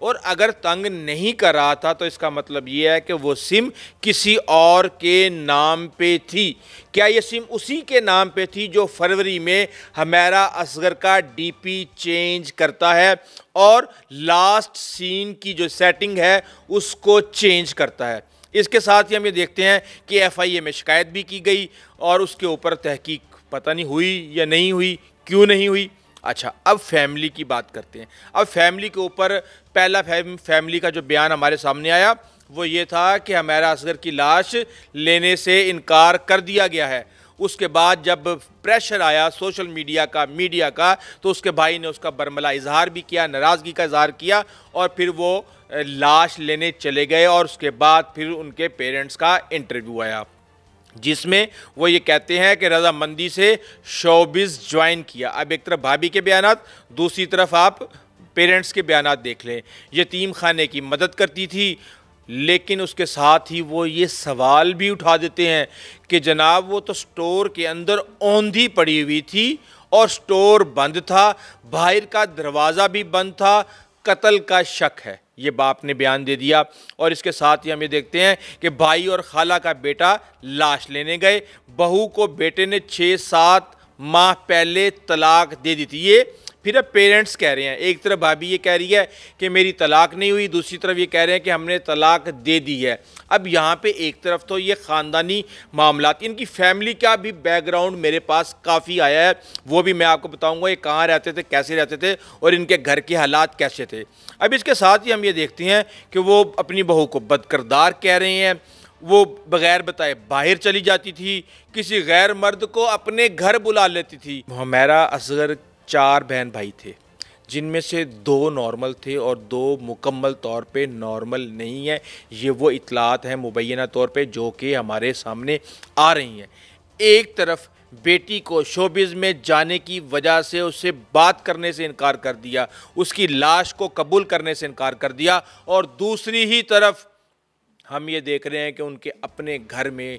اور اگر تنگ نہیں کر رہا تھا تو اس کا مطلب یہ ہے کہ وہ سم کسی اور کے نام پہ تھی۔ کیا یہ سم اسی کے نام پہ تھی جو فروری میں حمیرہ اصغر کا ڈی پی چینج کرتا ہے اور لاسٹ سین کی جو سیٹنگ ہے اس کو چینج کرتا ہے؟ اس کے ساتھ ہی ہم یہ دیکھتے ہیں کہ ایف آئی اے میں شکایت بھی کی گئی اور اس کے اوپر تحقیق پتہ نہیں ہوئی یا نہیں ہوئی، کیوں نہیں ہوئی۔ اچھا، اب فیملی کی بات کرتے ہیں۔ اب فیملی کے اوپر پہلا فیملی کا جو بیان ہمارے سامنے آیا وہ یہ تھا کہ حمیرہ اصغر کی لاش لینے سے انکار کر دیا گیا ہے۔ اس کے بعد جب پریشر آیا سوشل میڈیا کا تو اس کے بھائی نے اس کا برملا اظہار بھی کیا، ناراضگی کا اظہار کیا اور پھر وہ لاش لینے چلے گئے اور اس کے بعد پھر ان کے پیرنٹس کا انٹرویو آیا جس میں وہ یہ کہتے ہیں کہ رضامندی سے شوبز جوائن کیا۔ اب ایک طرف بھابھی کے بیانات، دوسری طرف آپ پیرنٹس کے بیانات دیکھ لیں۔ یتیم خانے کی مدد کرتی تھی، لیکن اس کے ساتھ ہی وہ یہ سوال بھی اٹھا دیتے ہیں کہ جناب وہ تو سٹور کے اندر اوندھی پڑی ہوئی تھی اور سٹور بند تھا، باہر کا دروازہ بھی بند تھا، قتل کا شک ہے۔ یہ باپ نے بیان دے دیا۔ اور اس کے ساتھ ہی ہم یہ دیکھتے ہیں کہ بھائی اور خالہ کا بیٹا لاش لینے گئے، بہو کو بیٹے نے 6-7 ماہ پہلے طلاق دے دی تھی۔ یہ پھر اب پیرنٹس کہہ رہے ہیں، ایک طرف بھابھی یہ کہہ رہی ہے کہ میری طلاق نہیں ہوئی، دوسری طرف یہ کہہ رہے ہیں کہ ہم نے طلاق دے دی ہے۔ اب یہاں پہ ایک طرف تو یہ خاندانی معاملات، ان کی فیملی کا بھی بیک گراؤنڈ میرے پاس کافی آیا ہے، وہ بھی میں آپ کو بتاؤں گا یہ کہاں رہتے تھے، کیسے رہتے تھے اور ان کے گھر کے حالات کیسے تھے۔ اب اس کے ساتھ ہی ہم یہ دیکھتے ہیں کہ وہ اپنی بہو کو بدکردار کہہ رہے ہیں، وہ بغیر بتائے باہر چلی جاتی تھی، کسی غیر مرد کو اپنے گھر بلا لیتی تھی۔ حمیرہ اصغر 4 بہن بھائی تھے جن میں سے 2 نارمل تھے اور 2 مکمل طور پہ نارمل نہیں ہیں۔ یہ وہ اطلاعات ہیں مبینہ طور پہ جو کہ ہمارے سامنے آ رہی ہیں۔ ایک طرف بیٹی کو شوبز میں جانے کی وجہ سے اس سے بات کرنے سے انکار کر دیا، اس کی لاش کو قبول کرنے سے انکار کر دیا، اور دوسری ہی طرف ہم یہ دیکھ رہے ہیں کہ ان کے اپنے گھر میں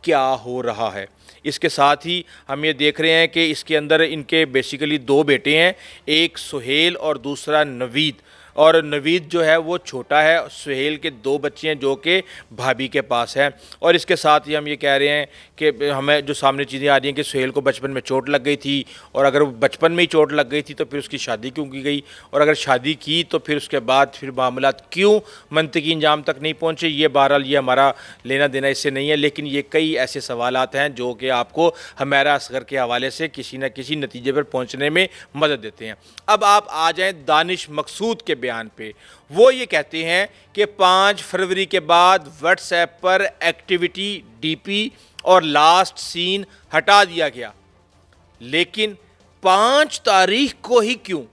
کیا ہو رہا ہے۔ اس کے ساتھ ہی ہم یہ دیکھ رہے ہیں کہ اس کے اندر ان کے بیسیکلی 2 بیٹے ہیں، ایک سہیل اور دوسرا نوید، اور نوید جو ہے وہ چھوٹا ہے، سہیل کے 2 بچے ہیں جو کہ بھابھی کے پاس ہیں۔ اور اس کے ساتھ ہی ہم یہ کہہ رہے ہیں کہ ہمیں جو سامنے چیزیں آ رہی ہیں کہ سہیل کو بچپن میں چوٹ لگ گئی تھی، اور اگر وہ بچپن میں ہی چوٹ لگ گئی تھی تو پھر اس کی شادی کیوں کی گئی، اور اگر شادی کی تو پھر اس کے بعد پھر معاملات کیوں منطقی انجام تک نہیں پہنچے۔ یہ بہرحال یہ ہمارا لینا دینا اس سے نہیں ہے، لیکن یہ کئی ایسے سوالات ہیں جو کہ آپ کو حمیرہ اصغر کے حوالے سے کسی نہ کسی نتیجے پر پہنچنے میں مدد دیتے ہیں۔ اب آپ آ جائیں دانش مقصود کے بیان پہ۔ وہ یہ کہتے ہیں کہ 5 فروری کے بعد واٹس ایپ پر ایکٹیویٹی ڈی پی اور لاسٹ سین ہٹا دیا گیا، لیکن 5 تاریخ کو ہی کیوں؟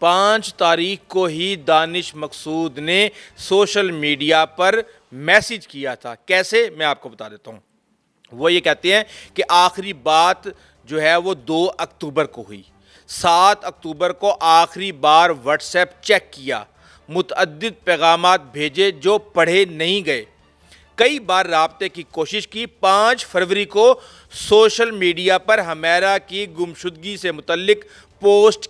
5 تاریخ کو ہی دانش مقصود نے سوشل میڈیا پر میسج کیا تھا۔ کیسے؟ میں آپ کو بتا دیتا ہوں۔ وہ یہ کہتے ہیں کہ آخری بات جو ہے وہ 2 اکتوبر کو ہوئی، 7 اکتوبر کو آخری بار واٹس ایپ چیک کیا، متعدد پیغامات بھیجے جو پڑھے نہیں گئے، کئی بار رابطے کی کوشش کی۔ 5 فروری کو سوشل میڈیا پر حمیرہ کی گمشدگی سے متعلق پوسٹ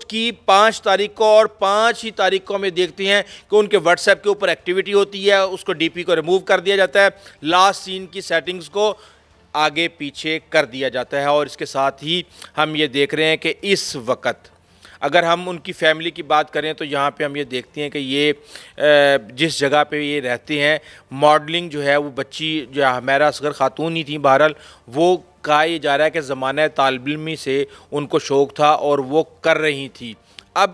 کی 5 تاریخ کو، اور 5 ہی تاریخ کو ہمیں دیکھتے ہیں کہ ان کے واٹس ایپ کے اوپر ایکٹیویٹی ہوتی ہے، اس کو ڈی پی کو ریموو کر دیا جاتا ہے، لاسٹ سین کی سیٹنگز کو آگے پیچھے کر دیا جاتا ہے۔ اور اس کے ساتھ ہی ہم یہ دیکھ رہے ہیں کہ اس وقت اگر ہم ان کی فیملی کی بات کریں تو یہاں پہ ہم یہ دیکھتے ہیں کہ یہ جس جگہ پہ یہ رہتے ہیں، ماڈلنگ جو ہے وہ بچی جو حمیرہ اصغر خاتون ہی تھیں، بہرحال وہ کہا یہ جا رہا ہے کہ زمانہ طالب علمی سے ان کو شوق تھا اور وہ کر رہی تھی۔ اب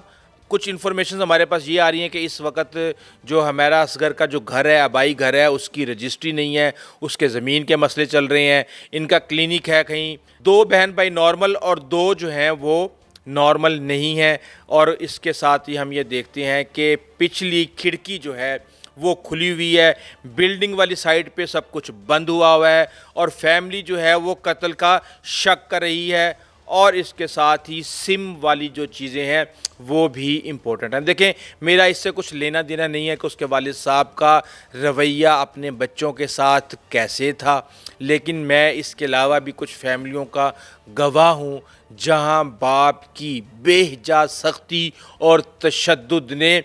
کچھ انفارمیشنز ہمارے پاس یہ آ رہی ہیں کہ اس وقت جو حمیرہ اصغر کا جو گھر ہے، آبائی گھر ہے، اس کی رجسٹری نہیں ہے، اس کے زمین کے مسئلے چل رہے ہیں، ان کا کلینک ہے کہیں، 2 بہن بھائی نارمل اور 2 جو ہیں وہ نارمل نہیں ہیں۔ اور اس کے ساتھ ہی ہم یہ دیکھتے ہیں کہ پچھلی کھڑکی جو ہے وہ کھلی ہوئی ہے، بلڈنگ والی سائڈ پہ سب کچھ بند ہوا ہے، اور فیملی جو ہے وہ قتل کا شک کر رہی ہے، اور اس کے ساتھ ہی سم والی جو چیزیں ہیں وہ بھی امپورٹنٹ ہیں۔ دیکھیں میرا اس سے کچھ لینا دینا نہیں ہے کہ اس کے والد صاحب کا رویہ اپنے بچوں کے ساتھ کیسے تھا، لیکن میں اس کے علاوہ بھی کچھ فیملیوں کا گواہ ہوں جہاں باپ کی بے جا سختی اور تشدد نے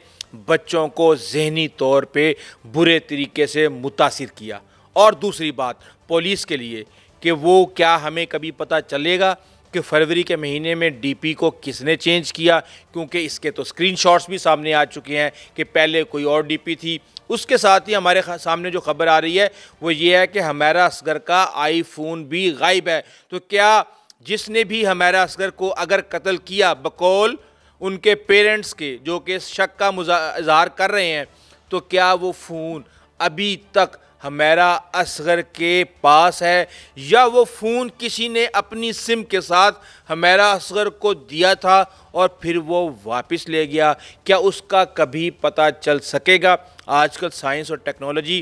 بچوں کو ذہنی طور پہ برے طریقے سے متاثر کیا۔ اور دوسری بات پولیس کے لیے کہ وہ کیا ہمیں کبھی پتہ چلے گا کہ فروری کے مہینے میں ڈی پی کو کس نے چینج کیا، کیونکہ اس کے تو اسکرین شاٹس بھی سامنے آ چکے ہیں کہ پہلے کوئی اور ڈی پی تھی۔ اس کے ساتھ ہی ہمارے سامنے جو خبر آ رہی ہے وہ یہ ہے کہ حمیرہ اصغر کا آئی فون بھی غائب ہے۔ تو کیا جس نے بھی حمیرہ اصغر کو اگر قتل کیا بقول ان کے پیرنٹس کے جو کہ شک کا اظہار کر رہے ہیں، تو کیا وہ فون ابھی تک حمیرہ اصغر کے پاس ہے یا وہ فون کسی نے اپنی سم کے ساتھ حمیرہ اصغر کو دیا تھا اور پھر وہ واپس لے گیا؟ کیا اس کا کبھی پتہ چل سکے گا؟ آج کل سائنس اور ٹیکنالوجی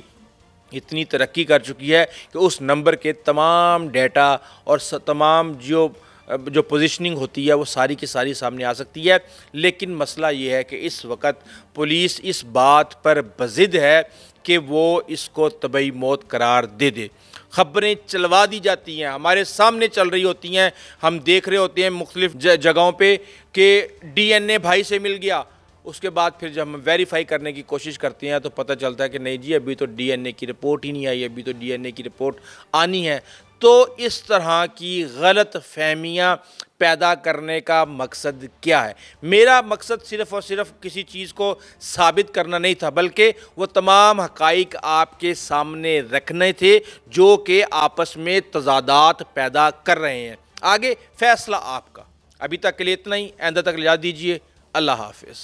اتنی ترقی کر چکی ہے کہ اس نمبر کے تمام ڈیٹا اور تمام جو پوزیشننگ ہوتی ہے وہ ساری کی ساری سامنے آ سکتی ہے، لیکن مسئلہ یہ ہے کہ اس وقت پولیس اس بات پر بضد ہے کہ وہ اس کو طبعی موت قرار دے دے۔ خبریں چلوا دی جاتی ہیں، ہمارے سامنے چل رہی ہوتی ہیں، ہم دیکھ رہے ہوتے ہیں مختلف جگہوں پہ کہ ڈی این اے بھائی سے مل گیا، اس کے بعد پھر جب ہم ویریفائی کرنے کی کوشش کرتے ہیں تو پتہ چلتا ہے کہ نہیں جی ابھی تو ڈی این اے کی رپورٹ ہی نہیں آئی، ابھی تو ڈی این اے کی رپورٹ آنی ہے۔ تو اس طرح کی غلط فہمیاں پیدا کرنے کا مقصد کیا ہے؟ میرا مقصد صرف اور صرف کسی چیز کو ثابت کرنا نہیں تھا، بلکہ وہ تمام حقائق آپ کے سامنے رکھنے تھے جو کہ آپس میں تضادات پیدا کر رہے ہیں۔ آگے فیصلہ آپ کا۔ ابھی تک کے لیے اتنا ہی، آئندہ تک اجازت دیجیے۔ اللہ حافظ۔